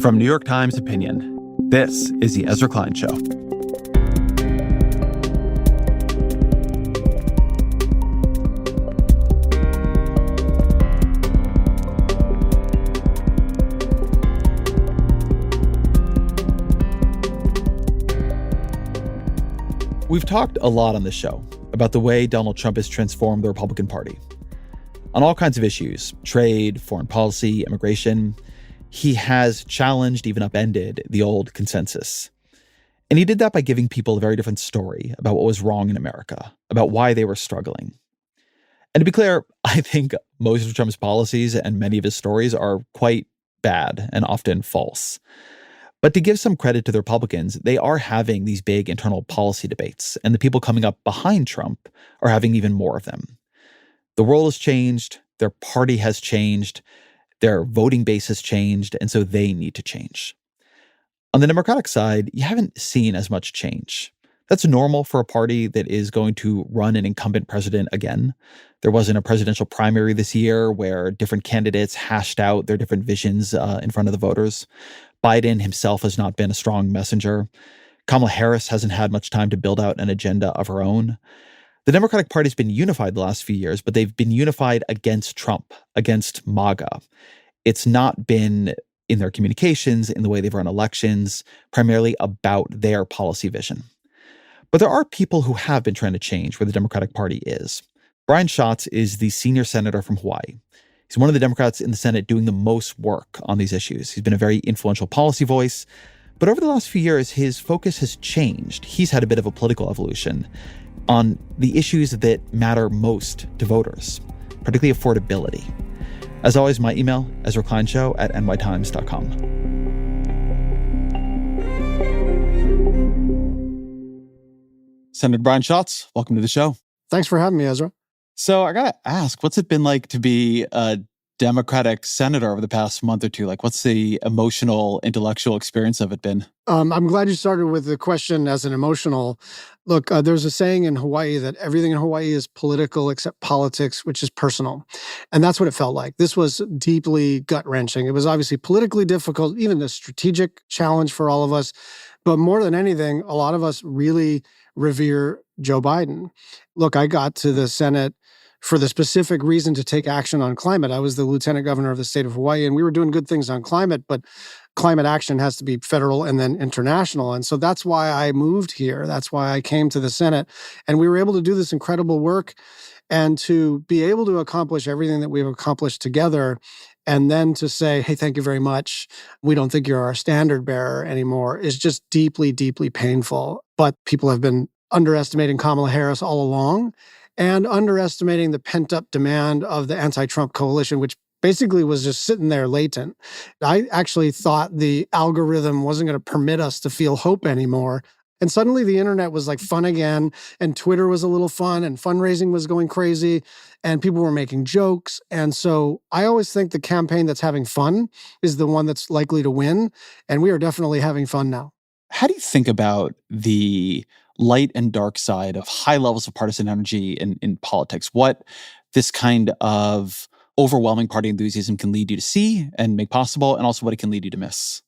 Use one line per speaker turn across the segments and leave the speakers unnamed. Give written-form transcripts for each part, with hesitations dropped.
From New York Times Opinion, this is The Ezra Klein Show. We've talked a lot on this show about the way Donald Trump has transformed the Republican Party. On all kinds of issues, trade, foreign policy, immigration, he has challenged, even upended, the old consensus. And he did that by giving people a very different story about what was wrong in America, about why they were struggling. And to be clear, I think most of Trump's policies and many of his stories are quite bad and often false. But to give some credit to the Republicans, they are having these big internal policy debates, and the people coming up behind Trump are having even more of them. The world has changed, their party has changed, their voting base has changed, and so they need to change. On the Democratic side, you haven't seen as much change. That's normal for a party that is going to run an incumbent president again. There wasn't a presidential primary this year where different candidates hashed out their different visions in front of the voters. Biden himself has not been a strong messenger. Kamala Harris hasn't had much time to build out an agenda of her own. The Democratic Party's been unified the last few years, but they've been unified against Trump, against MAGA. It's not been in their communications, in the way they've run elections, primarily about their policy vision. But there are people who have been trying to change where the Democratic Party is. Brian Schatz is the senior senator from Hawaii. He's one of the Democrats in the Senate doing the most work on these issues. He's been a very influential policy voice. But over the last few years, his focus has changed. He's had a bit of a political evolution on the issues that matter most to voters, particularly affordability. As always, my email, EzraKleinShow@nytimes.com. Senator Brian Schatz, welcome to the show.
Thanks for having me, Ezra.
So I got to ask, what's it been like to be a Democratic senator over the past month or two? Like, what's the emotional, intellectual experience of it been?
I'm glad you started with the question as an emotional. Look, there's a saying in Hawaii that everything in Hawaii is political except politics, which is personal. And that's what it felt like. This was deeply gut-wrenching. It was obviously politically difficult, even a strategic challenge for all of us. But more than anything, a lot of us really revere Joe Biden. Look, I got to the Senate for the specific reason to take action on climate. I was the lieutenant governor of the state of Hawaii, and we were doing good things on climate, but climate action has to be federal and then international. And so that's why I moved here. That's why I came to the Senate. And we were able to do this incredible work and to be able to accomplish everything that we've accomplished together. And then to say, hey, thank you very much. We don't think you're our standard bearer anymore is just deeply, deeply painful. But people have been underestimating Kamala Harris all along and underestimating the pent-up demand of the anti-Trump coalition, which basically was just sitting there latent. I actually thought the algorithm wasn't going to permit us to feel hope anymore. And suddenly the internet was like fun again, and Twitter was a little fun, and fundraising was going crazy, and people were making jokes. And so I always think the campaign that's having fun is the one that's likely to win, and we are definitely having fun now.
How do you think about the light and dark side of high levels of partisan energy in politics? What this kind of overwhelming party enthusiasm can lead you to see and make possible, and also what it can lead you to miss?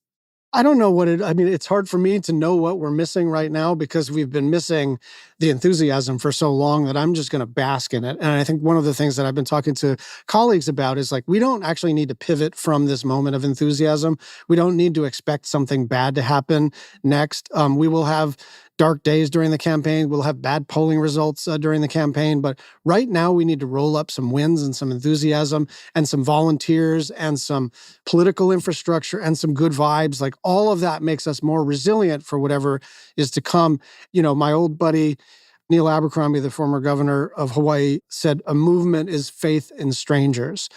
I don't know it's hard for me to know what we're missing right now because we've been missing the enthusiasm for so long that I'm just going to bask in it. And I think one of the things that I've been talking to colleagues about is like, we don't actually need to pivot from this moment of enthusiasm. We don't need to expect something bad to happen next. We will have dark days during the campaign. We'll have bad polling results during the campaign. But right now, we need to roll up some wins and some enthusiasm and some volunteers and some political infrastructure and some good vibes. Like all of that makes us more resilient for whatever is to come. You know, my old buddy, Neil Abercrombie, the former governor of Hawaii, said a movement is faith in strangers.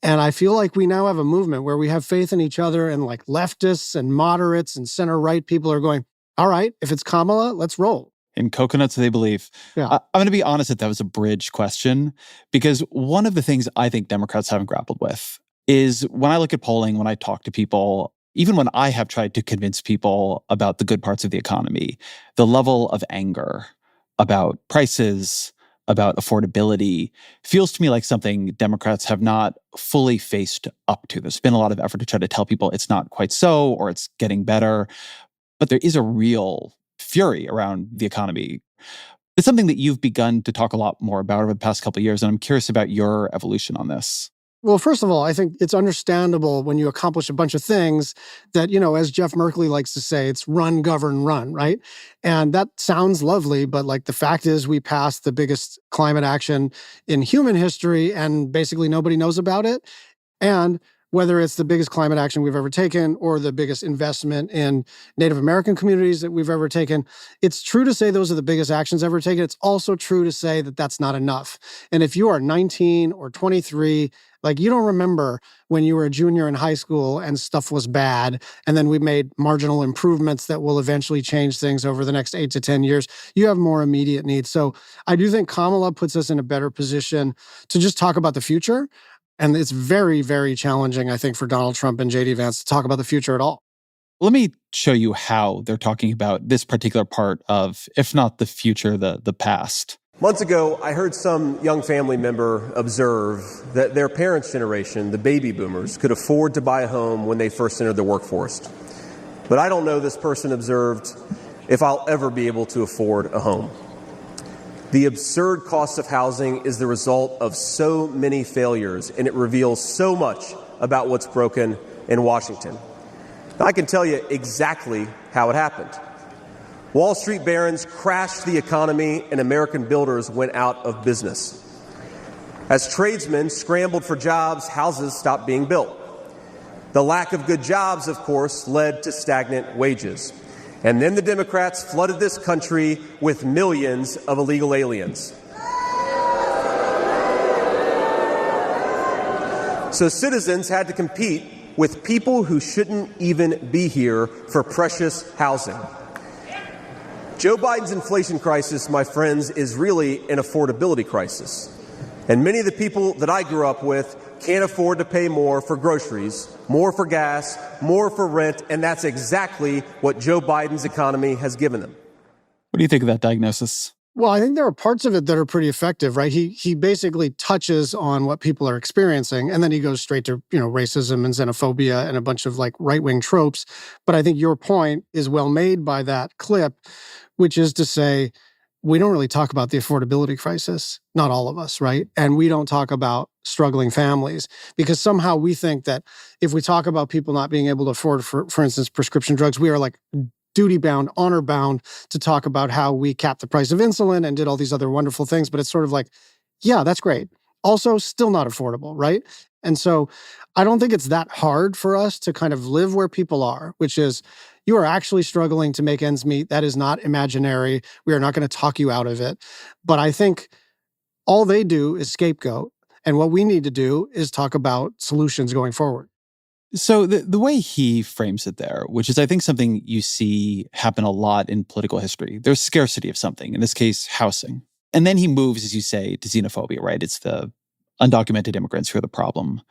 And I feel like we now have a movement where we have faith in each other, and like leftists and moderates and center-right people are going, all right, if it's Kamala, let's roll.
In coconuts, they believe.
Yeah.
I'm going to be honest that was a bridge question, because one of the things I think Democrats haven't grappled with is when I look at polling, when I talk to people, even when I have tried to convince people about the good parts of the economy, the level of anger about prices, about affordability feels to me like something Democrats have not fully faced up to. There's been a lot of effort to try to tell people it's not quite so, or it's getting better. But there is a real fury around the economy. It's something that you've begun to talk a lot more about over the past couple of years, and I'm curious about your evolution on this.
Well, first of all, I think it's understandable when you accomplish a bunch of things that, as Jeff Merkley likes to say, it's run, govern, run, right? And that sounds lovely, but like the fact is we passed the biggest climate action in human history and basically nobody knows about it. And whether it's the biggest climate action we've ever taken or the biggest investment in Native American communities that we've ever taken, it's true to say those are the biggest actions ever taken. It's also true to say that that's not enough. And if you are 19 or 23, like you don't remember when you were a junior in high school and stuff was bad, and then we made marginal improvements that will eventually change things over the next 8 to 10 years, you have more immediate needs. So I do think Kamala puts us in a better position to just talk about the future. And it's very, very challenging, I think, for Donald Trump and J.D. Vance to talk about the future at all.
Let me show you how they're talking about this particular part of, if not the future, the past.
Months ago, I heard some young family member observe that their parents' generation, the baby boomers, could afford to buy a home when they first entered the workforce. But I don't know, this person observed, if I'll ever be able to afford a home. The absurd cost of housing is the result of so many failures, and it reveals so much about what's broken in Washington. Now, I can tell you exactly how it happened. Wall Street barons crashed the economy, and American builders went out of business. As tradesmen scrambled for jobs, houses stopped being built. The lack of good jobs, of course, led to stagnant wages. And then the Democrats flooded this country with millions of illegal aliens. So citizens had to compete with people who shouldn't even be here for precious housing. Joe Biden's inflation crisis, my friends, is really an affordability crisis. And many of the people that I grew up with can't afford to pay more for groceries, more for gas, more for rent, and that's exactly what Joe Biden's economy has given them.
What do you think of that diagnosis?
Well, I think there are parts of it that are pretty effective, right? He basically touches on what people are experiencing, and then he goes straight to, racism and xenophobia and a bunch of like right-wing tropes. But I think your point is well made by that clip, which is to say, we don't really talk about the affordability crisis, not all of us, right? And we don't talk about struggling families because somehow we think that if we talk about people not being able to afford, for instance, prescription drugs, we are like duty-bound, honor-bound to talk about how we capped the price of insulin and did all these other wonderful things. But it's sort of like, yeah, that's great. Also, still not affordable, right? And so I don't think it's that hard for us to kind of live where people are, which is you are actually struggling to make ends meet. That is not imaginary. We are not going to talk you out of it. But I think all they do is scapegoat. And what we need to do is talk about solutions going forward.
So the way he frames it there, which is I think something you see happen a lot in political history, there's scarcity of something, in this case, housing. And then he moves, as you say, to xenophobia, right? It's the undocumented immigrants who are the problem.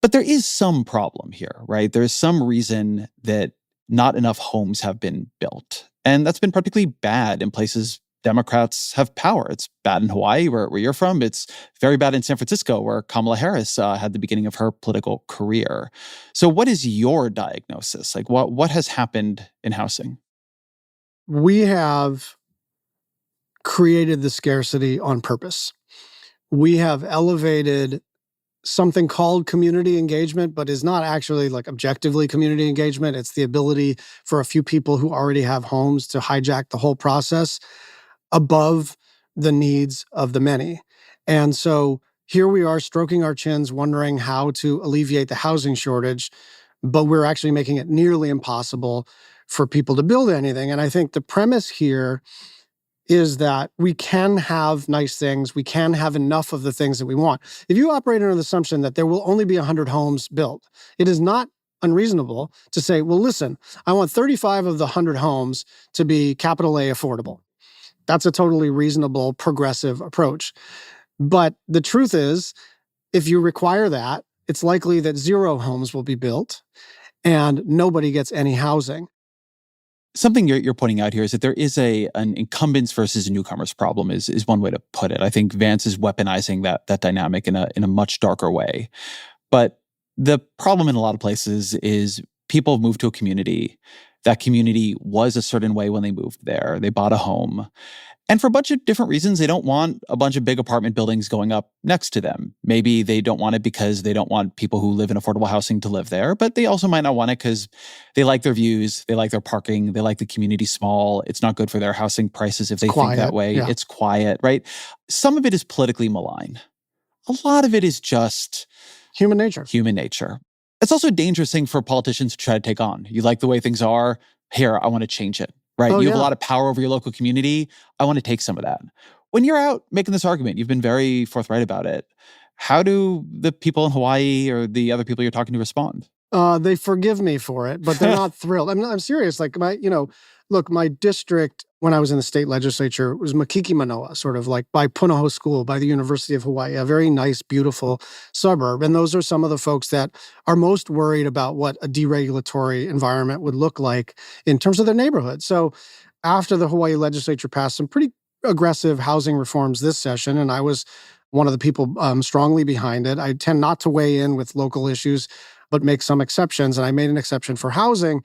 But there is some problem here, right? There's some reason that not enough homes have been built. And that's been particularly bad in places Democrats have power. It's bad in Hawaii, where you're from. It's very bad in San Francisco, where Kamala Harris had the beginning of her political career. So what is your diagnosis? Like, what has happened in housing?
We have created the scarcity on purpose. We have elevated something called community engagement, but is not actually like objectively community engagement. It's the ability for a few people who already have homes to hijack the whole process above the needs of the many. And so here we are stroking our chins, wondering how to alleviate the housing shortage, but we're actually making it nearly impossible for people to build anything. And I think the premise here is that we can have nice things. We can have enough of the things that we want. If you operate under the assumption that there will only be 100 homes built, it is not unreasonable to say, well, listen, I want 35 of the 100 homes to be capital A affordable. That's a totally reasonable, progressive approach. But the truth is, if you require that, it's likely that 0 homes will be built and nobody gets any housing.
Something you're pointing out here is that there is an incumbents versus newcomers problem is one way to put it. I think Vance is weaponizing that dynamic in a much darker way. But the problem in a lot of places is people move to a community. That community was a certain way when they moved there. They bought a home. And for a bunch of different reasons, they don't want a bunch of big apartment buildings going up next to them. Maybe they don't want it because they don't want people who live in affordable housing to live there, but they also might not want it because they like their views, they like their parking, they like the community small. It's not good for their housing prices if they think that way.
Yeah.
It's quiet, right? Some of it is politically malign. A lot of it is just
human nature.
Human nature. It's also a dangerous thing for politicians to try to take on. You like the way things are? Here, I want to change it. Right? You have a lot of power over your local community. I want to take some of that. When you're out making this argument, you've been very forthright about it. How do the people in Hawaii or the other people you're talking to respond?
They forgive me for it, but they're not thrilled. I'm serious. Like my district when I was in the state legislature was Makiki Manoa, sort of like by Punahou School, by the University of Hawaii, a very nice, beautiful suburb. And those are some of the folks that are most worried about what a deregulatory environment would look like in terms of their neighborhood. So after the Hawaii legislature passed some pretty aggressive housing reforms this session, and I was one of the people strongly behind it. I tend not to weigh in with local issues, but make some exceptions. And I made an exception for housing.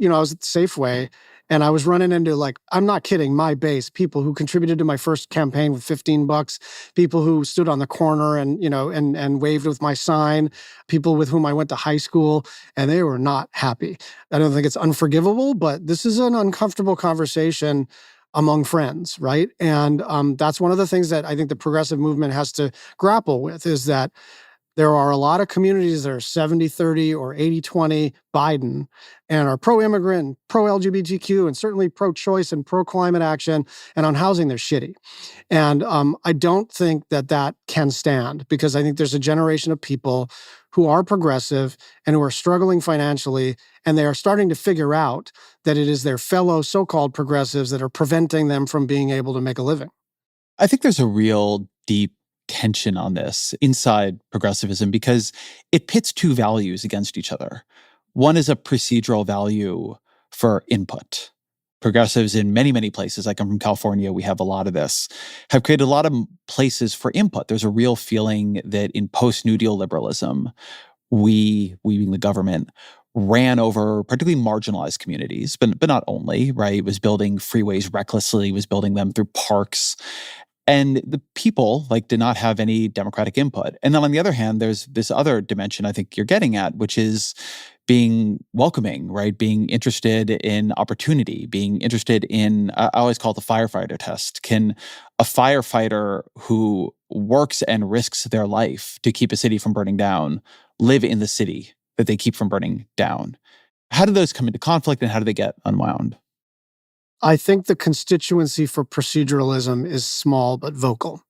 I was at the Safeway and I was running into, like, I'm not kidding, my base, people who contributed to my first campaign with $15, people who stood on the corner and, and waved with my sign, people with whom I went to high school, and they were not happy. I don't think it's unforgivable, but this is an uncomfortable conversation among friends, right? And that's one of the things that I think the progressive movement has to grapple with, is that there are a lot of communities that are 70-30 or 80-20 Biden and are pro-immigrant, pro-LGBTQ, and certainly pro-choice and pro-climate action. And on housing, they're shitty. And I don't think that can stand, because I think there's a generation of people who are progressive and who are struggling financially, and they are starting to figure out that it is their fellow so-called progressives that are preventing them from being able to make a living.
I think there's a real deep tension on this inside progressivism because it pits two values against each other. One is a procedural value for input. Progressives in many, many places, I come from California, we have a lot of this, have created a lot of places for input. There's a real feeling that in post-New Deal liberalism, we being the government, ran over particularly marginalized communities, but not only, right? It was building freeways recklessly, was building them through parks. And the people did not have any democratic input. And then on the other hand, there's this other dimension I think you're getting at, which is being welcoming, right? Being interested in opportunity, being interested in, I always call it the firefighter test. Can a firefighter who works and risks their life to keep a city from burning down live in the city that they keep from burning down? How do those come into conflict and how do they get unwound?
I think the constituency for proceduralism is small but vocal.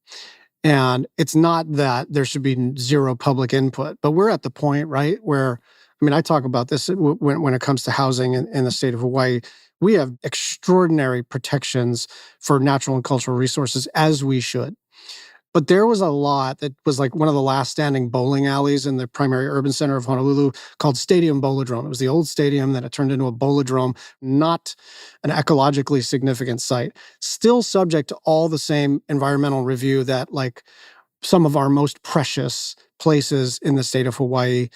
And it's not that there should be zero public input, but we're at the point, right, where, I talk about this when it comes to housing in the state of Hawaii. We have extraordinary protections for natural and cultural resources, as we should. But there was a lot that was like one of the last standing bowling alleys in the primary urban center of Honolulu called Stadium Bowladrome. It was the old stadium that it turned into a bowladrome, not an ecologically significant site. Still subject to all the same environmental review that some of our most precious places in the state of Hawaii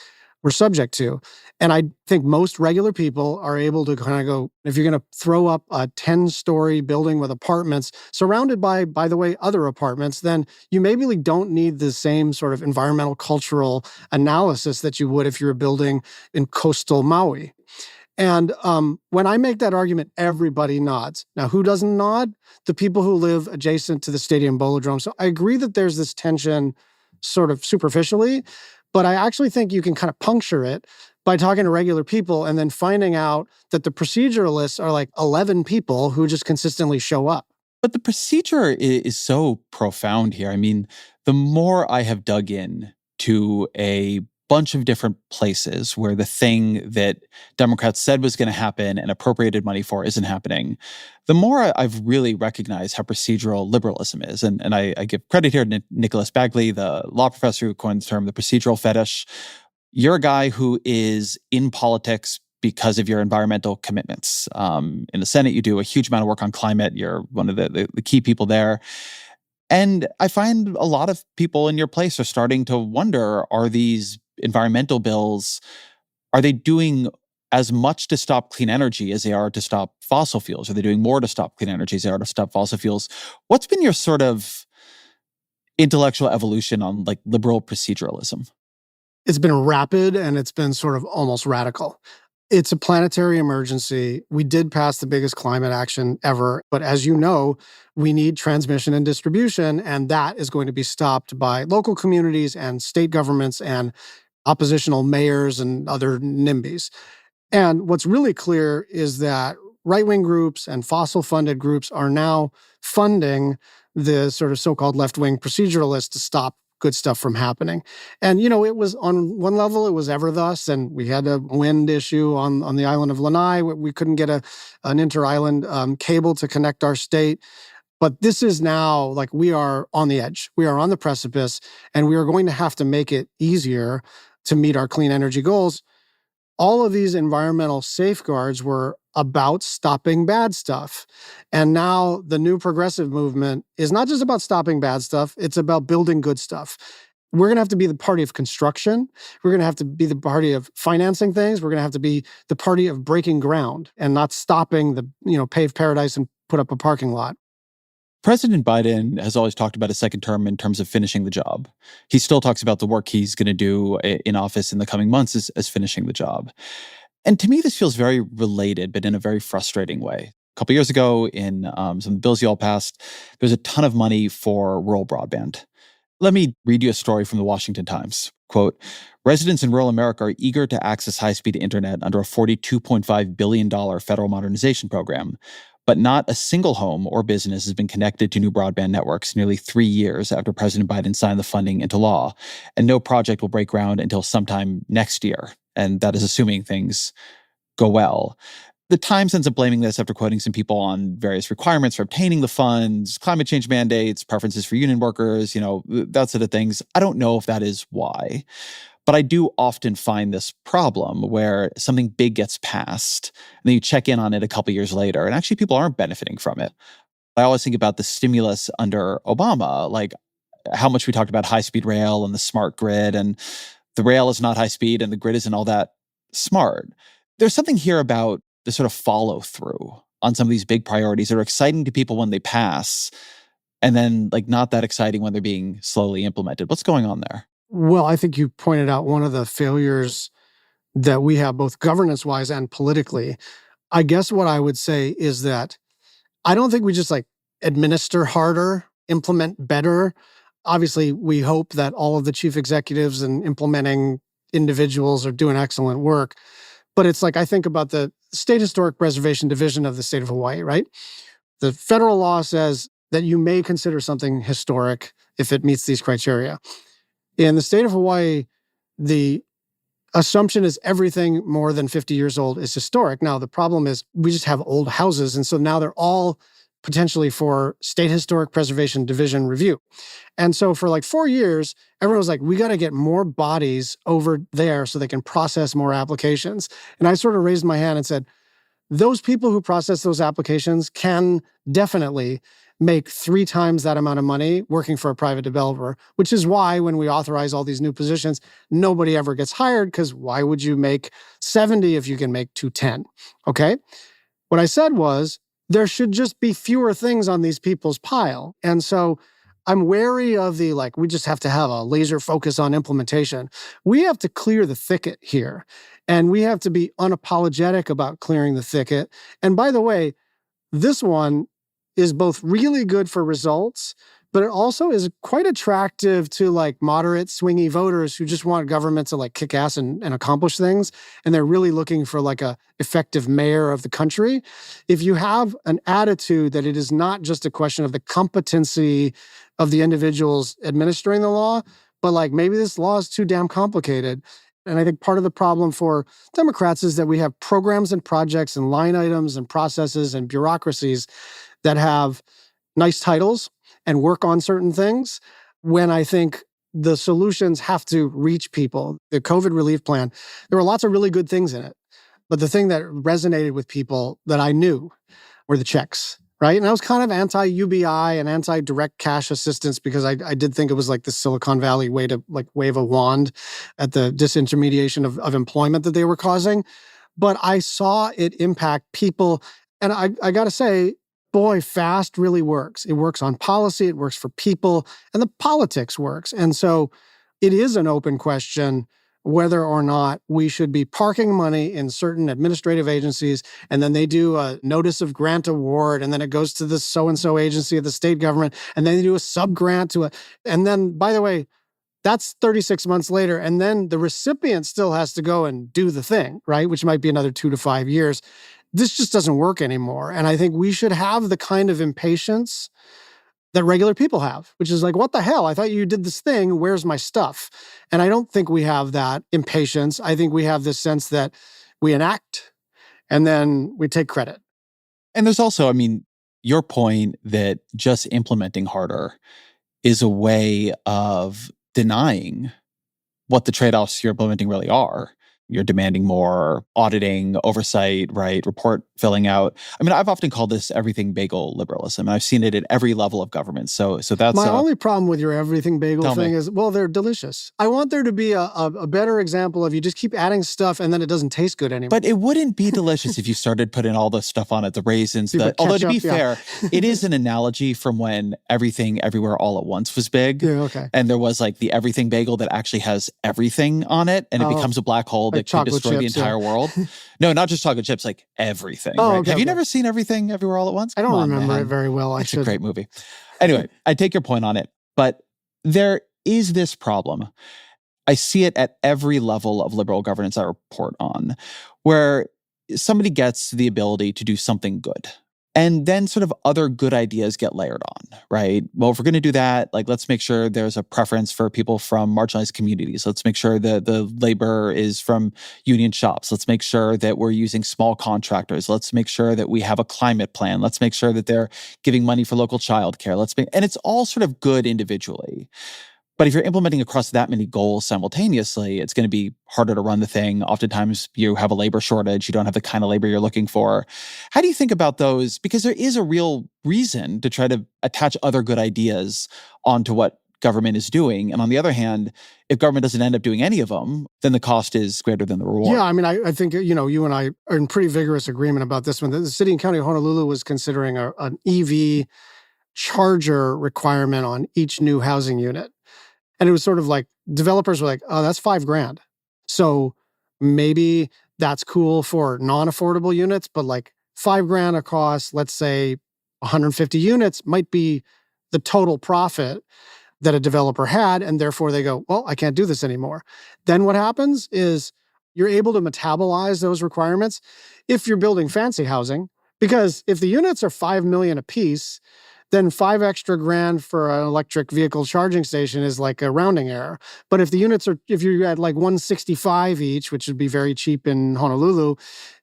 were subject to. And I think most regular people are able to kind of go, if you're going to throw up a 10-story building with apartments surrounded by the way, other apartments, then you maybe don't need the same sort of environmental cultural analysis that you would if you were building in coastal Maui. And when I make that argument, everybody nods. Now, who doesn't nod? The people who live adjacent to the Stadium Bowladrome. So I agree that there's this tension sort of superficially, but I actually think you can kind of puncture it by talking to regular people and then finding out that the proceduralists are 11 people who just consistently show up.
But the procedure is so profound here. The more I have dug in to a bunch of different places where the thing that Democrats said was going to happen and appropriated money for isn't happening, the more I've really recognized how procedural liberalism is. And I give credit here to Nicholas Bagley, the law professor who coined the term the procedural fetish. You're a guy who is in politics because of your environmental commitments. In the Senate, you do a huge amount of work on climate. You're one of the key people there. And I find a lot of people in your place are starting to wonder, are these environmental bills, are they doing as much to stop clean energy as they are to stop fossil fuels? Are they doing more to stop clean energy as they are to stop fossil fuels? What's been your sort of intellectual evolution on like liberal proceduralism?
It's been rapid and it's been sort of almost radical. It's a planetary emergency. We did pass the biggest climate action ever. But as you know, we need transmission and distribution, and that is going to be stopped by local communities and state governments and oppositional mayors and other NIMBYs. And what's really clear is that right-wing groups and fossil-funded groups are now funding the sort of so-called left-wing proceduralists to stop good stuff from happening. And, it was on one level, it was ever thus, and we had a wind issue on the island of Lanai. We couldn't get an inter-island cable to connect our state. But this is now like we are on the edge. We are on the precipice, and we are going to have to make it easier to meet our clean energy goals. All of these environmental safeguards were about stopping bad stuff. And now the new progressive movement is not just about stopping bad stuff, it's about building good stuff. We're going to have to be the party of construction. We're going to have to be the party of financing things. We're going to have to be the party of breaking ground and not stopping the, pave paradise and put up a parking lot.
President Biden has always talked about a second term in terms of finishing the job. He still talks about the work he's going to do in office in the coming months as finishing the job. And to me, this feels very related, but in a very frustrating way. A couple years ago, in some of the bills you all passed, there's a ton of money for rural broadband. Let me read you a story from the Washington Times. Quote, residents in rural America are eager to access high-speed internet under a $42.5 billion federal modernization program. But not a single home or business has been connected to new broadband networks nearly 3 years after President Biden signed the funding into law. And no project will break ground until sometime next year. And that is assuming things go well. The Times ends up blaming this after quoting some people on various requirements for obtaining the funds, climate change mandates, preferences for union workers, that sort of things. I don't know if that is why. But I do often find this problem where something big gets passed, and then you check in on it a couple years later, and actually people aren't benefiting from it. I always think about the stimulus under Obama, like how much we talked about high-speed rail and the smart grid, and the rail is not high-speed and the grid isn't all that smart. There's something here about the sort of follow-through on some of these big priorities that are exciting to people when they pass, and then like not that exciting when they're being slowly implemented. What's going on there?
Well, I think you pointed out one of the failures that we have both governance-wise and politically. I guess what I would say is that I don't think we just administer harder, implement better. Obviously, we hope that all of the chief executives and implementing individuals are doing excellent work. But it's I think about the State Historic Preservation Division of the state of Hawaii, right? The federal law says that you may consider something historic if it meets these criteria. In the state of Hawaii, the assumption is everything more than 50 years old is historic. Now, the problem is we just have old houses. And so now they're all potentially for State Historic Preservation Division review. And so for 4 years, everyone was we got to get more bodies over there so they can process more applications. And I sort of raised my hand and said, those people who process those applications can definitely make 3 times that amount of money working for a private developer, which is why when we authorize all these new positions, nobody ever gets hired, because why would you make 70 if you can make 210? Okay? What I said was there should just be fewer things on these people's pile. And so I'm wary of the we just have to have a laser focus on implementation. We have to clear the thicket here. And we have to be unapologetic about clearing the thicket. And by the way, this one is both really good for results, but it also is quite attractive to moderate swingy voters who just want government to kick ass and accomplish things. And they're really looking for a effective mayor of the country. If you have an attitude that it is not just a question of the competency of the individuals administering the law, but maybe this law is too damn complicated. And I think part of the problem for Democrats is that we have programs and projects and line items and processes and bureaucracies that have nice titles and work on certain things, when I think the solutions have to reach people. The COVID relief plan, there were lots of really good things in it. But the thing that resonated with people that I knew were the checks, right? And I was kind of anti-UBI and anti-direct cash assistance because I did think it was like the Silicon Valley way to like wave a wand at the disintermediation of employment that they were causing. But I saw it impact people. And I got to say, boy, FAST really works. It works on policy, it works for people, and the politics works. And so it is an open question whether or not we should be parking money in certain administrative agencies, and then they do a notice of grant award, and then it goes to the so-and-so agency of the state government, and then they do a sub-grant to it. And then, by the way, that's 36 months later, and then the recipient still has to go and do the thing, right? Which might be another 2 to 5 years. This just doesn't work anymore. And I think we should have the kind of impatience that regular people have, which is like, what the hell? I thought you did this thing. Where's my stuff? And I don't think we have that impatience. I think we have this sense that we enact and then we take credit.
And there's also, I mean, your point that just implementing harder is a way of denying what the trade-offs you're implementing really are. You're demanding more auditing, oversight, right? Report filling out. I mean, I've often called this everything bagel liberalism, and I've seen it at every level of government. So that's
my only problem with your everything bagel thing
me.
is, well, they're delicious. I want there to be a better example of you just keep adding stuff and then it doesn't taste good anymore.
But it wouldn't be delicious if you started putting all the stuff on it, the raisins. Although to be fair, it is an analogy from when everything everywhere all at once was big.
Yeah, okay.
And there was like the everything bagel that actually has everything on it, and it becomes a black hole that could destroy the entire world. No, not just chocolate chips, like everything.
Oh,
right?
okay,
Have you never seen Everything Everywhere All at Once?
I don't remember it very well.
It's a great movie. Anyway, I take your point on it, but there is this problem. I see it at every level of liberal governance I report on, where somebody gets the ability to do something good. And then sort of other good ideas get layered on, right? Well, if we're going to do that, like, let's make sure there's a preference for people from marginalized communities. Let's make sure that the labor is from union shops. Let's make sure that we're using small contractors. Let's make sure that we have a climate plan. Let's make sure that they're giving money for local childcare. And it's all sort of good individually. But if you're implementing across that many goals simultaneously, it's going to be harder to run the thing. Oftentimes, you have a labor shortage. You don't have the kind of labor you're looking for. How do you think about those? Because there is a real reason to try to attach other good ideas onto what government is doing. And on the other hand, if government doesn't end up doing any of them, then the cost is greater than the reward.
Yeah, I mean, I think, you and I are in pretty vigorous agreement about this one. The city and county of Honolulu was considering an EV charger requirement on each new housing unit. And it was sort of like, developers were like, oh, that's $5,000. So maybe that's cool for non-affordable units, but like $5,000 across, let's say 150 units might be the total profit that a developer had. And therefore they go, well, I can't do this anymore. Then what happens is you're able to metabolize those requirements if you're building fancy housing, because if the units are $5 million a piece, then $5 extra for an electric vehicle charging station is like a rounding error. But if you're at like 165 each, which would be very cheap in Honolulu,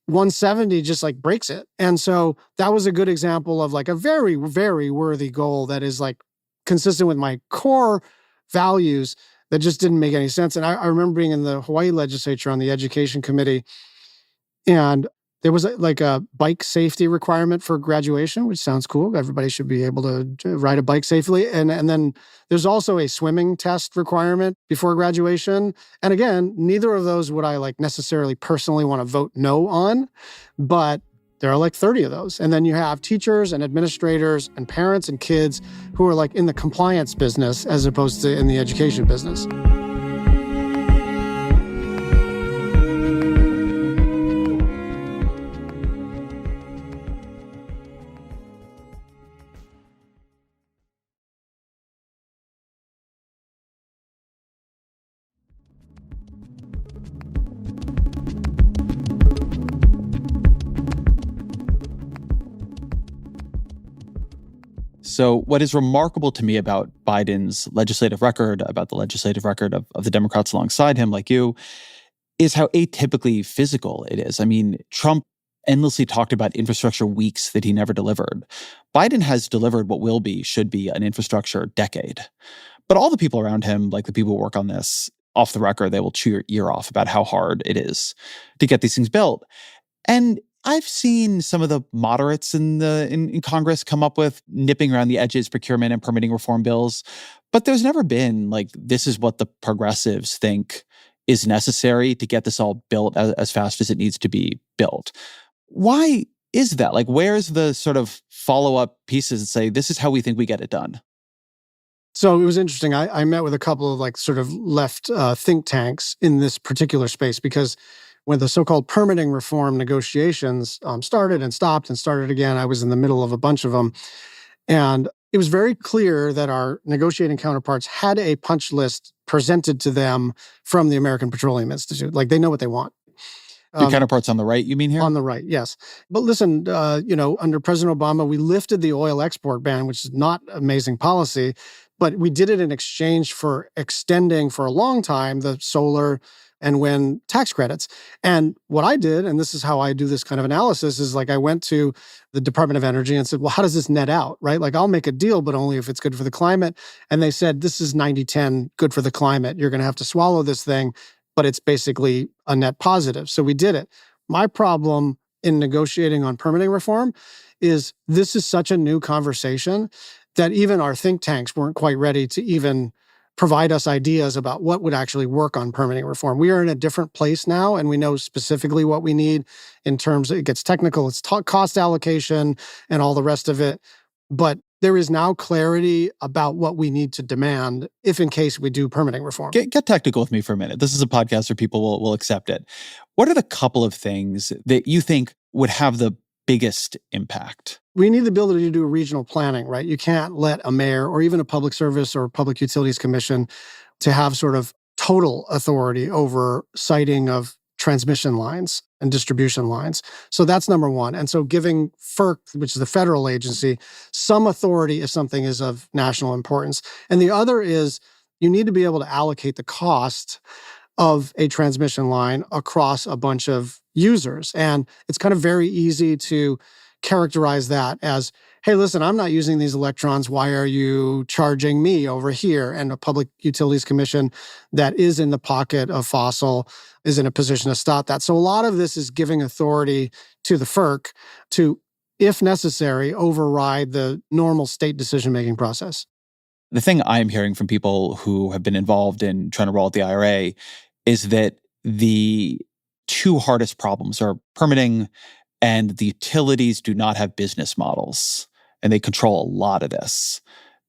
170 just like breaks it. And so that was a good example of like a very, very worthy goal that is like consistent with my core values that just didn't make any sense. And I remember being in the Hawaii legislature on the education committee, and there was like a bike safety requirement for graduation, which sounds cool. Everybody should be able to ride a bike safely. And then there's also a swimming test requirement before graduation. And again, neither of those would I like necessarily personally want to vote no on, but there are like 30 of those. And then you have teachers and administrators and parents and kids who are like in the compliance business as opposed to in the education business.
So what is remarkable to me about Biden's legislative record, about the legislative record of the Democrats alongside him, like you, is how atypically physical it is. I mean, Trump endlessly talked about infrastructure weeks that he never delivered. Biden has delivered what should be an infrastructure decade. But all the people around him, like the people who work on this, off the record, they will chew your ear off about how hard it is to get these things built. And I've seen some of the moderates in Congress come up with nipping around the edges procurement and permitting reform bills, but there's never been like, this is what the progressives think is necessary to get this all built as fast as it needs to be built. Why is that? Like, where's the sort of follow-up pieces that say, this is how we think we get it done?
So it was interesting. I met with a couple of like sort of left think tanks in this particular space because when the so-called permitting reform negotiations started and stopped and started again, I was in the middle of a bunch of them. And it was very clear that our negotiating counterparts had a punch list presented to them from the American Petroleum Institute. Like they know what they want.
Your counterparts on the right, you mean here?
On the right, yes. But listen, under President Obama, we lifted the oil export ban, which is not amazing policy, but we did it in exchange for extending for a long time the solar and wind tax credits. And what I did, and this is how I do this kind of analysis, is like I went to the Department of Energy and said, well, how does this net out, right? Like I'll make a deal, but only if it's good for the climate. And they said, this is 90-10, good for the climate. You're going to have to swallow this thing, but it's basically a net positive. So we did it. My problem in negotiating on permitting reform is this is such a new conversation that even our think tanks weren't quite ready to even provide us ideas about what would actually work on permitting reform. We are in a different place now, and we know specifically what we need in terms of, it gets technical, it's cost allocation and all the rest of it. But there is now clarity about what we need to demand if in case we do permitting reform.
Get technical with me for a minute. This is a podcast where people will accept it. What are the couple of things that you think would have the biggest impact?
We need the ability to do regional planning, right? You can't let a mayor or even a public service or public utilities commission to have sort of total authority over siting of transmission lines and distribution lines. So that's number one. And so giving FERC, which is the federal agency, some authority if something is of national importance. And the other is you need to be able to allocate the cost of a transmission line across a bunch of users. And it's kind of very easy to characterize that as, hey, listen, I'm not using these electrons. Why are you charging me over here? And a public utilities commission that is in the pocket of fossil is in a position to stop that. So a lot of this is giving authority to the FERC to, if necessary, override the normal state decision-making process.
The thing I'm hearing from people who have been involved in trying to roll out the IRA is that the two hardest problems are permitting, and the utilities do not have business models, and they control a lot of this,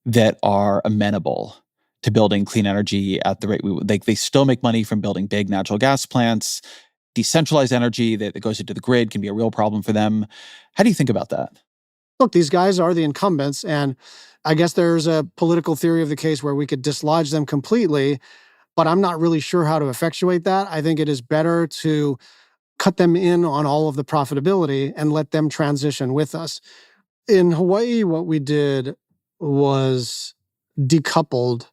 that are amenable to building clean energy at the rate we would. They still make money from building big natural gas plants. Decentralized energy that goes into the grid can be a real problem for them. How do you think about that?
Look, these guys are the incumbents, and I guess there's a political theory of the case where we could dislodge them completely, but I'm not really sure how to effectuate that. I think it is better to cut them in on all of the profitability and let them transition with us. In Hawaii, what we did was decoupled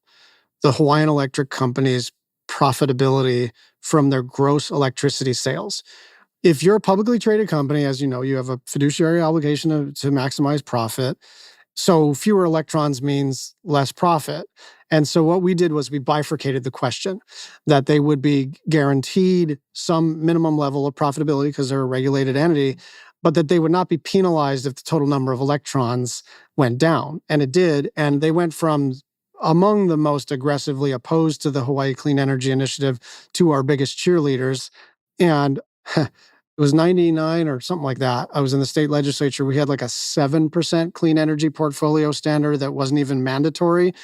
the Hawaiian Electric Company's profitability from their gross electricity sales. If you're a publicly traded company, as you know, you have a fiduciary obligation to maximize profit. So fewer electrons means less profit. And so what we did was we bifurcated the question, that they would be guaranteed some minimum level of profitability because they're a regulated entity, but that they would not be penalized if the total number of electrons went down. And it did. And they went from among the most aggressively opposed to the Hawaii Clean Energy Initiative to our biggest cheerleaders. And it was 99 or something like that. I was in the state legislature. We had like a 7% clean energy portfolio standard that wasn't even mandatory.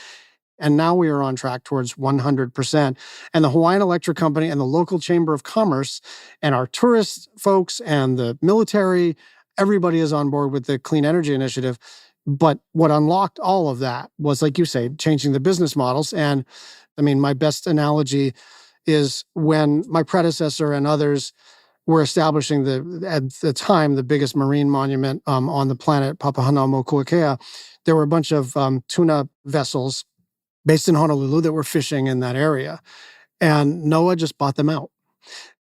And now we are on track towards 100%. And the Hawaiian Electric Company and the local Chamber of Commerce and our tourist folks and the military, everybody is on board with the Clean Energy Initiative. But what unlocked all of that was, like you say, changing the business models. And I mean, my best analogy is when my predecessor and others were establishing at the time, the biggest marine monument on the planet, Papahanaumokuakea, there were a bunch of tuna vessels based in Honolulu that were fishing in that area. And NOAA just bought them out.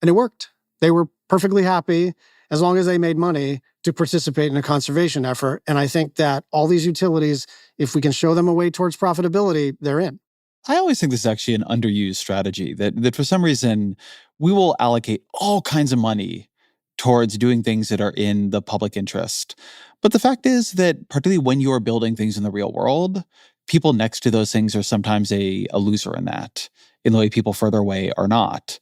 And it worked. They were perfectly happy as long as they made money to participate in a conservation effort. And I think that all these utilities, if we can show them a way towards profitability, they're in.
I always think this is actually an underused strategy, that for some reason we will allocate all kinds of money towards doing things that are in the public interest. But the fact is that particularly when you're building things in the real world, people next to those things are sometimes a loser in that, in the way people further away are not.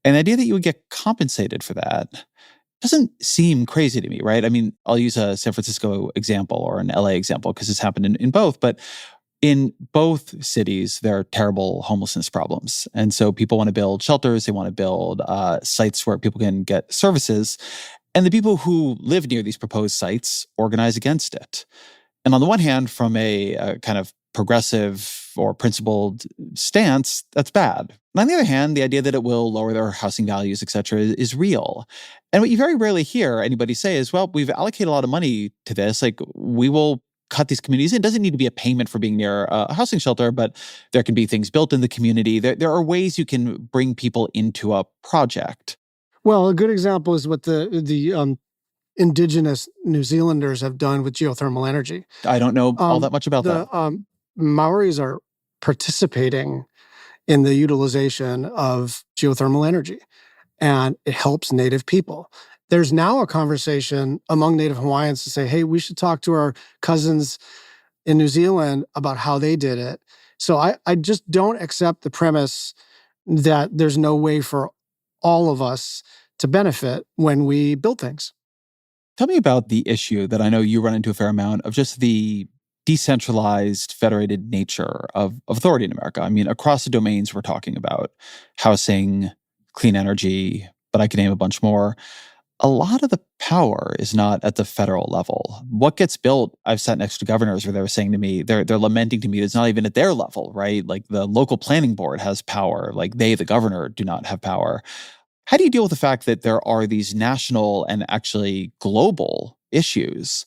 And the idea that you would get compensated for that doesn't seem crazy to me, right? I mean, I'll use a San Francisco example or an LA example because it's happened in both, but in both cities, there are terrible homelessness problems. And so people want to build shelters, they want to build sites where people can get services. And the people who live near these proposed sites organize against it. And on the one hand, from a kind of progressive or principled stance, that's bad. And on the other hand, the idea that it will lower their housing values, et cetera, is real. And what you very rarely hear anybody say is, well, we've allocated a lot of money to this. Like, we will cut these communities in. It doesn't need to be a payment for being near a housing shelter, but there can be things built in the community. There are ways you can bring people into a project.
Well, a good example is what the indigenous New Zealanders have done with geothermal energy.
I don't know all that much about that.
Maoris are participating in the utilization of geothermal energy, and it helps Native people. There's now a conversation among Native Hawaiians to say, hey, we should talk to our cousins in New Zealand about how they did it. So I just don't accept the premise that there's no way for all of us to benefit when we build things.
Tell me about the issue that I know you run into a fair amount of, just the decentralized, federated nature of authority in America. I mean, across the domains we're talking about, housing, clean energy, but I could name a bunch more. A lot of the power is not at the federal level. What gets built, I've sat next to governors where they were saying to me, they're lamenting to me, it's not even at their level, right? Like, the local planning board has power. Like, they, the governor, do not have power. How do you deal with the fact that there are these national and actually global issues,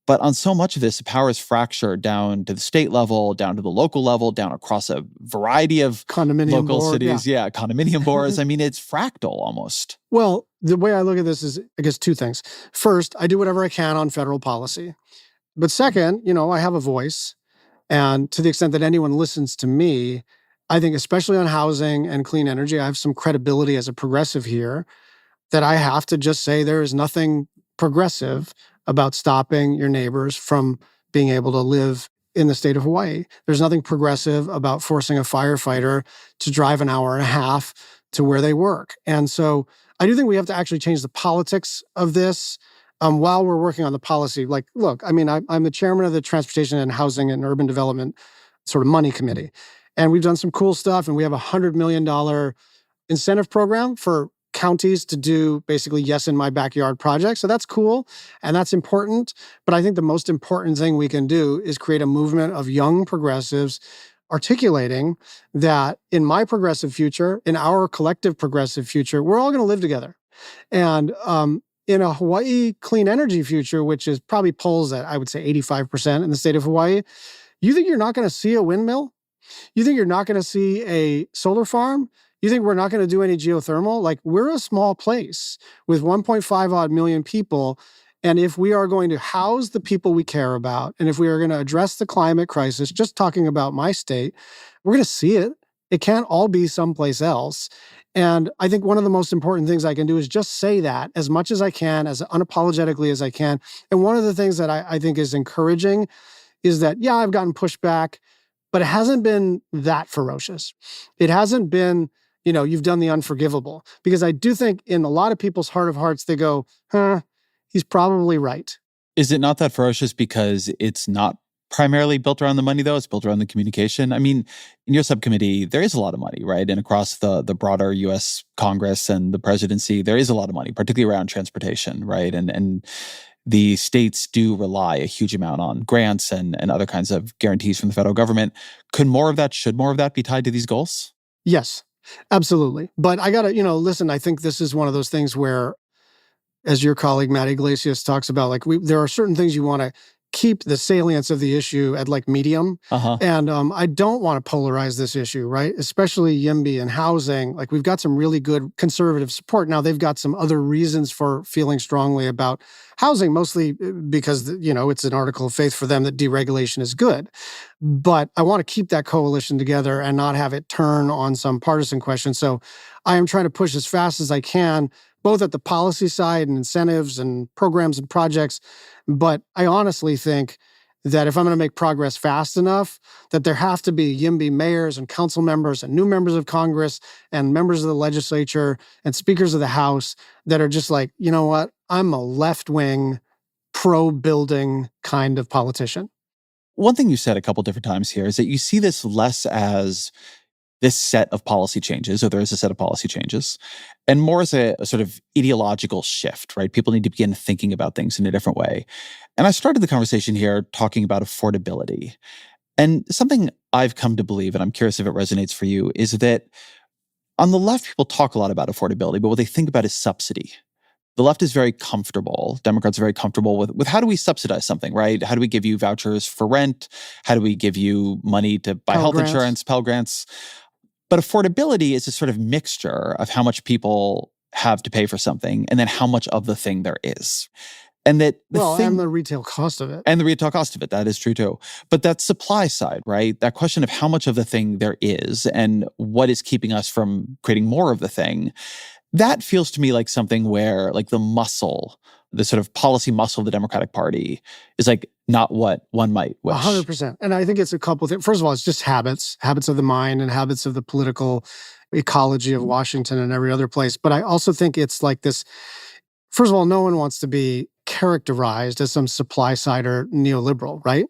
but on so much of this, the power is fractured down to the state level, down to the local level, down across a variety of local cities. Yeah, condominium boards. I mean, it's fractal almost.
Well, the way I look at this is, I guess, two things. First, I do whatever I can on federal policy. But second, I have a voice. And to the extent that anyone listens to me, I think especially on housing and clean energy, I have some credibility as a progressive here that I have to just say there is nothing progressive about stopping your neighbors from being able to live in the state of Hawaii. There's nothing progressive about forcing a firefighter to drive an hour and a half to where they work. And so I do think we have to actually change the politics of this while we're working on the policy. Like, look, I mean, I'm the chairman of the Transportation and Housing and Urban Development sort of money committee. And we've done some cool stuff, and we have a $100 million incentive program for counties to do basically yes in my backyard projects. So that's cool and that's important. But I think the most important thing we can do is create a movement of young progressives articulating that in my progressive future, in our collective progressive future, we're all going to live together. And in a Hawaii clean energy future, which is probably polls at, I would say, 85% in the state of Hawaii, you think you're not going to see a windmill? You think you're not going to see a solar farm? You think we're not going to do any geothermal? Like, we're a small place with 1.5 odd million people. And if we are going to house the people we care about, and if we are going to address the climate crisis, just talking about my state, we're going to see it. It can't all be someplace else. And I think one of the most important things I can do is just say that as much as I can, as unapologetically as I can. And one of the things that I think is encouraging is that, yeah, I've gotten pushback, but it hasn't been that ferocious. It hasn't been, you've done the unforgivable. Because I do think in a lot of people's heart of hearts, they go, he's probably right.
Is it not that ferocious because it's not primarily built around the money, though? It's built around the communication. I mean, in your subcommittee, there is a lot of money, right? And across the broader U.S. Congress and the presidency, there is a lot of money, particularly around transportation, right? And the states do rely a huge amount on grants and other kinds of guarantees from the federal government. Should more of that be tied to these goals?
Yes, absolutely. But I got to, listen, I think this is one of those things where, as your colleague Matt Iglesias talks about, like, there are certain things you want to keep the salience of the issue at like medium. And I don't want to polarize this issue, right? Especially Yimby and housing. Like, we've got some really good conservative support. Now, they've got some other reasons for feeling strongly about housing, mostly because, it's an article of faith for them that deregulation is good. But I want to keep that coalition together and not have it turn on some partisan question. So I am trying to push as fast as I can, both at the policy side and incentives and programs and projects. But I honestly think that if I'm going to make progress fast enough, that there have to be Yimby mayors and council members and new members of Congress and members of the legislature and speakers of the House that are just like, you know what, I'm a left-wing, pro-building kind of politician.
One thing you said a couple different times here is that you see this less as this set of policy changes, or there is a set of policy changes, and more as a sort of ideological shift, right? People need to begin thinking about things in a different way. And I started the conversation here talking about affordability. And something I've come to believe, and I'm curious if it resonates for you, is that on the left, people talk a lot about affordability, but what they think about is subsidy. The left is very comfortable. Democrats are very comfortable with how do we subsidize something, right? How do we give you vouchers for rent? How do we give you money to buy health insurance, Pell Grants? But affordability is a sort of mixture of how much people have to pay for something and then how much of the thing there is. And that
and the retail cost of it.
And the retail cost of it. That is true too. But that supply side, right? That question of how much of the thing there is and what is keeping us from creating more of the thing, that feels to me like something where like the muscle, the sort of policy muscle of the Democratic Party is like not what one might wish.
100%. And I think it's a couple of things. First of all, it's just habits of the mind and habits of the political ecology of Washington and every other place. But I also think it's like this, first of all, no one wants to be characterized as some supply side or neoliberal, right?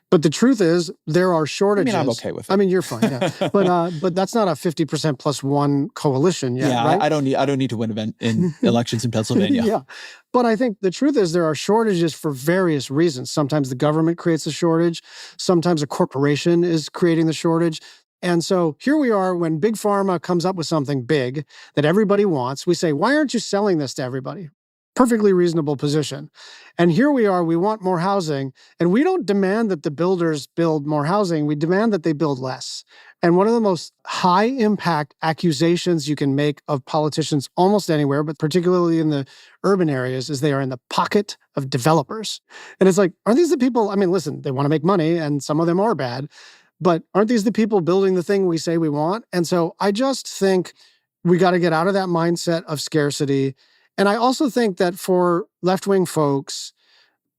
But the truth is, there are shortages.
I mean, I'm okay with it.
I mean, you're fine, yeah. But that's not a 50% plus one coalition yet, right?
I don't need to win in elections in Pennsylvania.
Yeah. But I think the truth is there are shortages for various reasons. Sometimes the government creates a shortage. Sometimes a corporation is creating the shortage. And so here we are when Big Pharma comes up with something big that everybody wants. We say, why aren't you selling this to everybody? Perfectly reasonable position. And here we are, we want more housing, and we don't demand that the builders build more housing, we demand that they build less. And one of the most high impact accusations you can make of politicians almost anywhere, but particularly in the urban areas, is they are in the pocket of developers. And it's like, aren't these the people, I mean, listen, they want to make money, and some of them are bad, but aren't these the people building the thing we say we want? And so I just think we got to get out of that mindset of scarcity. And I also think that for left-wing folks,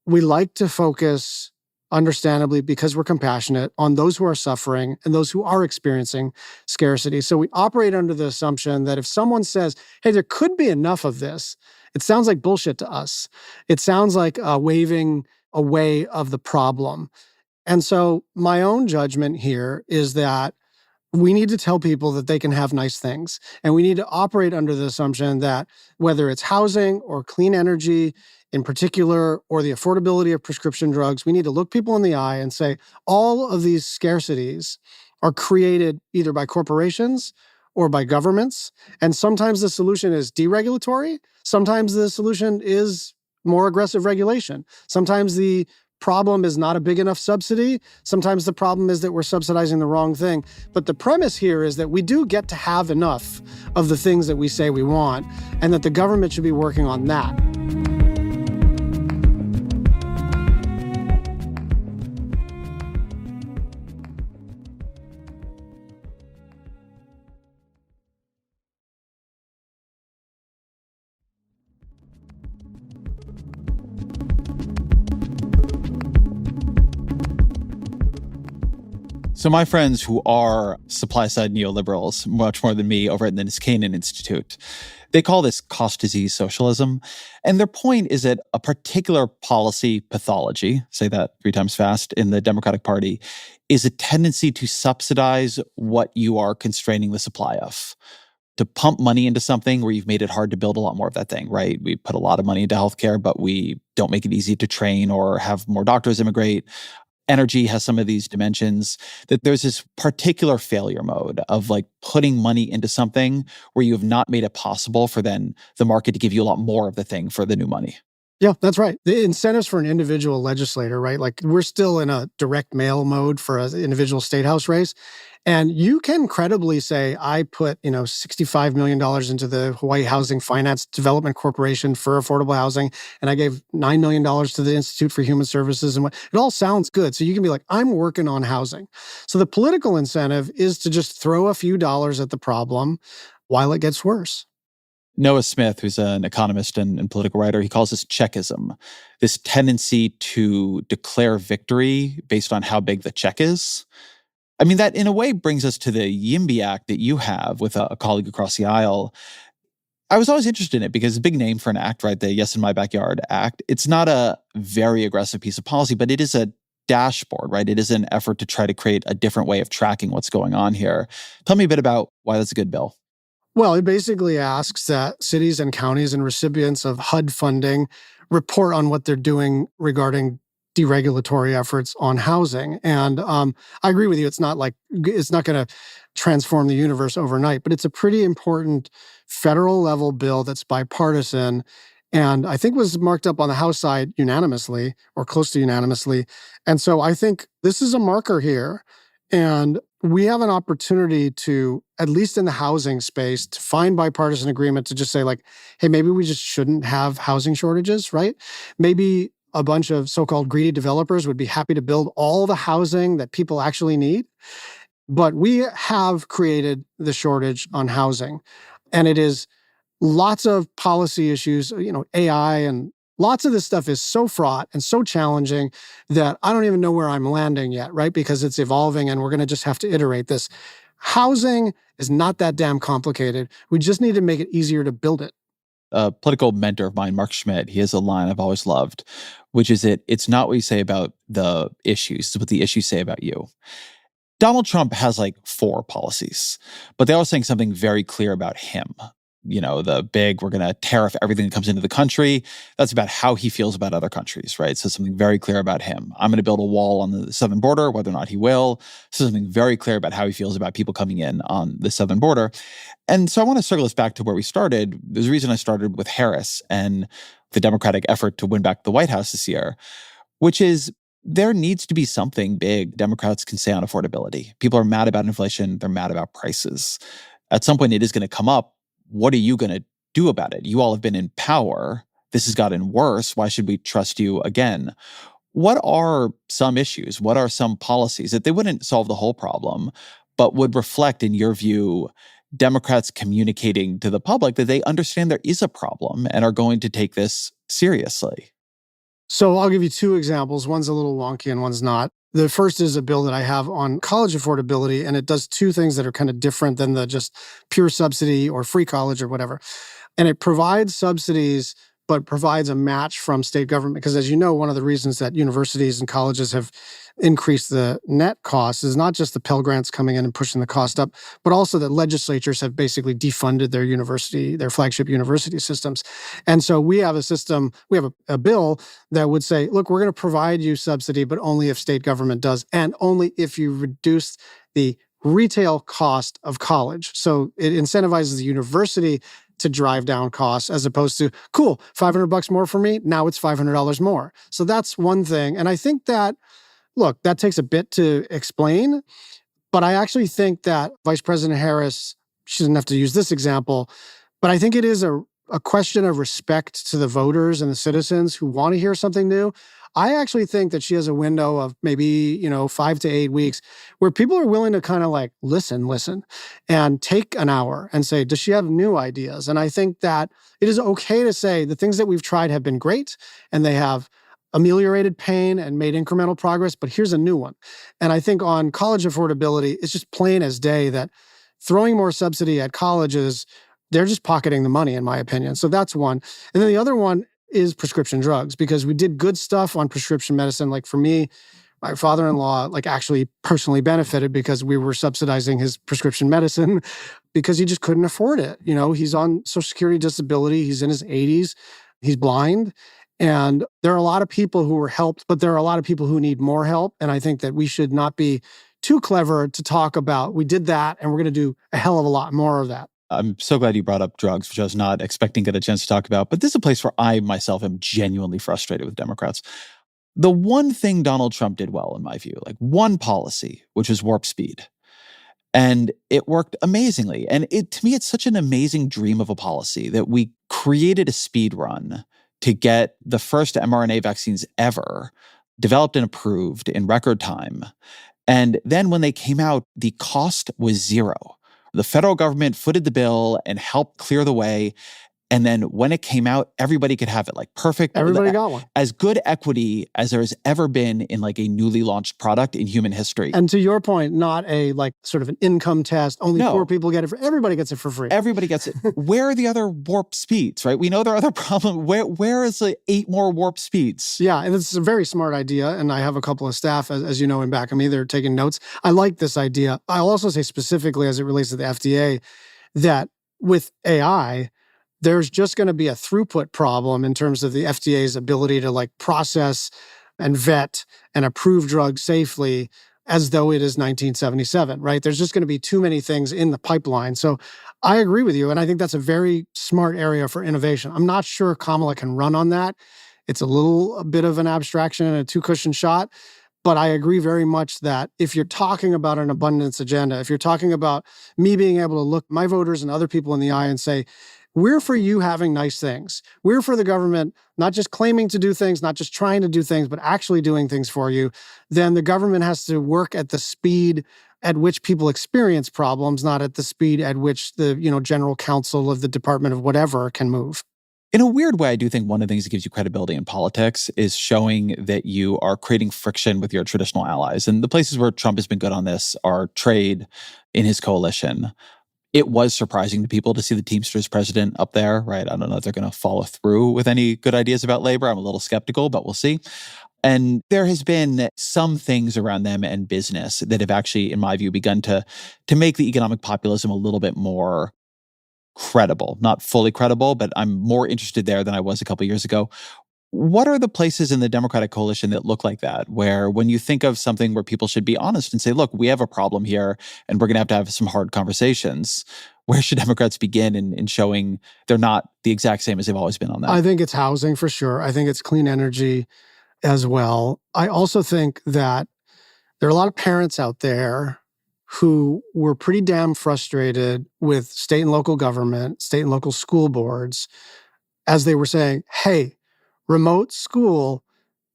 we like to focus, understandably, because we're compassionate, on those who are suffering and those who are experiencing scarcity. So we operate under the assumption that if someone says, hey, there could be enough of this, it sounds like bullshit to us. It sounds like waving away of the problem. And so my own judgment here is that we need to tell people that they can have nice things. And we need to operate under the assumption that whether it's housing or clean energy in particular, or the affordability of prescription drugs, we need to look people in the eye and say, all of these scarcities are created either by corporations or by governments. And sometimes the solution is deregulatory. Sometimes the solution is more aggressive regulation. Sometimes the problem is not a big enough subsidy. Sometimes the problem is that we're subsidizing the wrong thing. But the premise here is that we do get to have enough of the things that we say we want, and that the government should be working on that.
So my friends who are supply-side neoliberals, much more than me, over at the Niskanen Institute, they call this cost disease socialism. And their point is that a particular policy pathology, say that 3 times fast, in the Democratic Party, is a tendency to subsidize what you are constraining the supply of. To pump money into something where you've made it hard to build a lot more of that thing, right? We put a lot of money into healthcare, but we don't make it easy to train or have more doctors immigrate. Energy has some of these dimensions, that there's this particular failure mode of like putting money into something where you have not made it possible for then the market to give you a lot more of the thing for the new money.
Yeah, that's right. The incentives for an individual legislator, right? Like we're still in a direct mail mode for an individual state house race. And you can credibly say, I put, $65 million into the Hawaii Housing Finance Development Corporation for affordable housing, and I gave $9 million to the Institute for Human Services. And it all sounds good. So you can be like, I'm working on housing. So the political incentive is to just throw a few dollars at the problem while it gets worse.
Noah Smith, who's an economist and political writer, he calls this checkism, this tendency to declare victory based on how big the check is. I mean, that in a way brings us to the Yimby Act that you have with a colleague across the aisle. I was always interested in it because it's a big name for an act, right? The Yes in My Backyard Act. It's not a very aggressive piece of policy, but it is a dashboard, right? It is an effort to try to create a different way of tracking what's going on here. Tell me a bit about why that's a good bill.
Well, it basically asks that cities and counties and recipients of HUD funding report on what they're doing regarding deregulatory efforts on housing. And I agree with you. It's not going to transform the universe overnight, but it's a pretty important federal level bill that's bipartisan. And I think was marked up on the House side unanimously or close to unanimously. And so I think this is a marker here. And we have an opportunity to, at least in the housing space, to find bipartisan agreement to just say like, hey, maybe we just shouldn't have housing shortages, right? Maybe a bunch of so-called greedy developers would be happy to build all the housing that people actually need. But we have created the shortage on housing. And it is lots of policy issues, AI and lots of this stuff is so fraught and so challenging that I don't even know where I'm landing yet, right? Because it's evolving and we're going to just have to iterate this. Housing is not that damn complicated. We just need to make it easier to build it.
A political mentor of mine, Mark Schmidt, he has a line I've always loved, which is it's not what you say about the issues, it's what the issues say about you. Donald Trump has like 4 policies, but they're all saying something very clear about him. The big, we're going to tariff everything that comes into the country. That's about how he feels about other countries, right? So something very clear about him. I'm going to build a wall on the southern border, whether or not he will. So something very clear about how he feels about people coming in on the southern border. And so I want to circle us back to where we started. There's a reason I started with Harris and the Democratic effort to win back the White House this year, which is there needs to be something big Democrats can say on affordability. People are mad about inflation. They're mad about prices. At some point, it is going to come up. What are you going to do about it? You all have been in power. This has gotten worse. Why should we trust you again? What are some issues? What are some policies that they wouldn't solve the whole problem, but would reflect, in your view, Democrats communicating to the public that they understand there is a problem and are going to take this seriously?
So I'll give you 2 examples. One's a little wonky and one's not. The first is a bill that I have on college affordability, and it does 2 things that are kind of different than the just pure subsidy or free college or whatever. And it provides subsidies, but provides a match from state government. Because as you know, one of the reasons that universities and colleges have increased the net costs is not just the Pell Grants coming in and pushing the cost up, but also that legislatures have basically defunded their flagship university systems. And so we have a system, we have a bill that would say, look, we're going to provide you subsidy, but only if state government does, and only if you reduce the retail cost of college. So it incentivizes the university to drive down costs as opposed to, cool, $500 more for me. Now it's $500 more. So that's one thing. And I think that, look, that takes a bit to explain, but I actually think that Vice President Harris, she doesn't have to use this example, but I think it is a question of respect to the voters and the citizens who want to hear something new. I actually think that she has a window of maybe, 5 to 8 weeks where people are willing to kind of like listen, and take an hour and say, does she have new ideas? And I think that it is okay to say the things that we've tried have been great and they have ameliorated pain and made incremental progress, but here's a new one. And I think on college affordability, it's just plain as day that throwing more subsidy at colleges, they're just pocketing the money, in my opinion. So that's one. And then the other one is prescription drugs, because we did good stuff on prescription medicine. Like for me, my father-in-law actually personally benefited because we were subsidizing his prescription medicine because he just couldn't afford it. He's on Social Security disability. He's in his 80s. He's blind. And there are a lot of people who were helped, but there are a lot of people who need more help. And I think that we should not be too clever to talk about, we did that and we're going to do a hell of a lot more of that.
I'm so glad you brought up drugs, which I was not expecting to get a chance to talk about. But this is a place where I myself am genuinely frustrated with Democrats. The one thing Donald Trump did well, in my view, one policy, which was warp speed. And it worked amazingly. And to me, it's such an amazing dream of a policy that we created a speed run to get the first mRNA vaccines ever developed and approved in record time. And then when they came out, the cost was zero. The federal government footed the bill and helped clear the way. And then when it came out, everybody could have it, like perfect.
Everybody got one.
As good equity as there has ever been in like a newly launched product in human history.
And to your point, not a like sort of an income test. Only poor people get it. Everybody gets it for free.
Everybody gets it. Where are the other warp speeds, right? We know there are other problems. Where is the 8 more warp speeds?
Yeah, and it's a very smart idea. And I have a couple of staff, as you know, in back of me, they're taking notes. I like this idea. I'll also say specifically as it relates to the FDA that with AI, there's just going to be a throughput problem in terms of the FDA's ability to like process and vet and approve drugs safely as though it is 1977, right? There's just going to be too many things in the pipeline. So I agree with you. And I think that's a very smart area for innovation. I'm not sure Kamala can run on that. It's a bit of an abstraction and a two-cushion shot. But I agree very much that if you're talking about an abundance agenda, if you're talking about me being able to look my voters and other people in the eye and say, we're for you having nice things. We're for the government not just claiming to do things, not just trying to do things, but actually doing things for you, then the government has to work at the speed at which people experience problems, not at the speed at which the, general counsel of the department of whatever can move.
In a weird way, I do think one of the things that gives you credibility in politics is showing that you are creating friction with your traditional allies. And the places where Trump has been good on this are trade in his coalition. It was surprising to people to see the Teamsters president up there, right? I don't know if they're going to follow through with any good ideas about labor. I'm a little skeptical, but we'll see. And there has been some things around them and business that have actually, in my view, begun to make the economic populism a little bit more credible. Not fully credible, but I'm more interested there than I was a couple of years ago. What are the places in the Democratic coalition that look like that, where when you think of something where people should be honest and say, look, we have a problem here and we're going to have some hard conversations, where should Democrats begin in showing they're not the exact same as they've always been on that?
I think it's housing for sure. I think it's clean energy as well. I also think that there are a lot of parents out there who were pretty damn frustrated with state and local government, state and local school boards, as they were saying, hey, remote school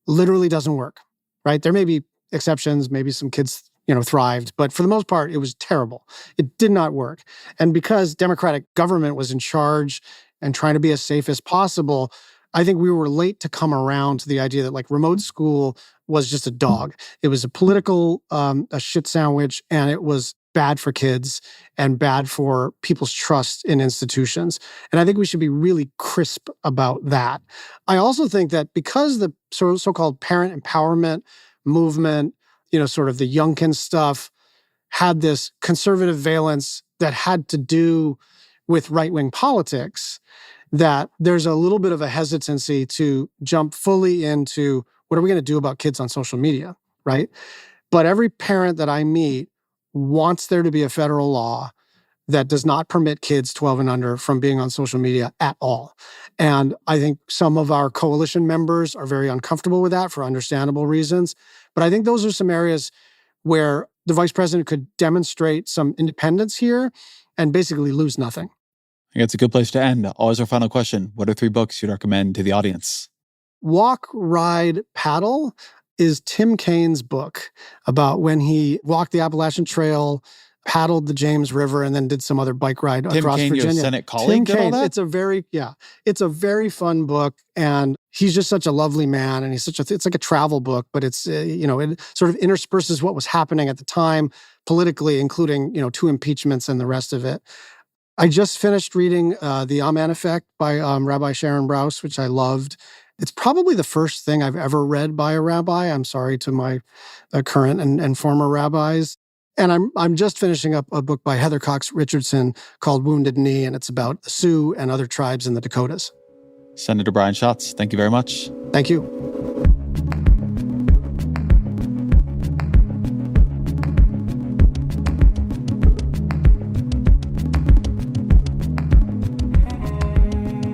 literally doesn't work, right? There may be exceptions, maybe some kids, thrived, but for the most part, it was terrible. It did not work. And because Democratic government was in charge and trying to be as safe as possible, I think we were late to come around to the idea that like remote school was just a dog. It was a political, a shit sandwich, and it was bad for kids and bad for people's trust in institutions. And I think we should be really crisp about that. I also think that because the so-called parent empowerment movement, sort of the Youngkin stuff, had this conservative valence that had to do with right-wing politics, that there's a little bit of a hesitancy to jump fully into what are we going to do about kids on social media, right? But every parent that I meet wants there to be a federal law that does not permit kids 12 and under from being on social media at all. And I think some of our coalition members are very uncomfortable with that for understandable reasons. But I think those are some areas where the vice president could demonstrate some independence here and basically lose nothing.
I think it's a good place to end. Always our final question. What are 3 books you'd recommend to the audience?
Walk, Ride, Paddle is Tim Kaine's book about when he walked the Appalachian Trail, paddled the James River, and then did some other bike ride across
Tim Kaine,
Virginia.
your Senate colleague,
Tim
did all
Kaine,
that?
it's a very fun book, and he's just such a lovely man, and it's like a travel book, but it's, it sort of intersperses what was happening at the time politically, including, 2 impeachments and the rest of it. I just finished reading The Amen Effect by Rabbi Sharon Brous, which I loved. It's probably the first thing I've ever read by a rabbi. I'm sorry to my current and former rabbis. And I'm just finishing up a book by Heather Cox Richardson called Wounded Knee, and it's about the Sioux and other tribes in the Dakotas.
Senator Brian Schatz, thank you very much.
Thank you.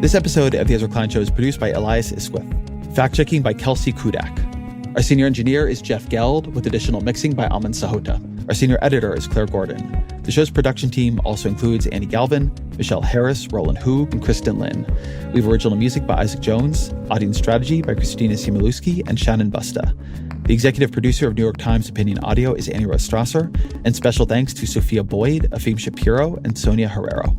This episode of The Ezra Klein Show is produced by Elias Isquith. Fact-checking by Kelsey Kudak. Our senior engineer is Jeff Geld, with additional mixing by Aman Sahota. Our senior editor is Claire Gordon. The show's production team also includes Andy Galvin, Michelle Harris, Roland Hoog, and Kristen Lynn. We have original music by Isaac Jones, audience strategy by Christina Siemielewski and Shannon Busta. The executive producer of New York Times Opinion Audio is Annie Rose Strasser, and special thanks to Sophia Boyd, Afim Shapiro, and Sonia Herrero.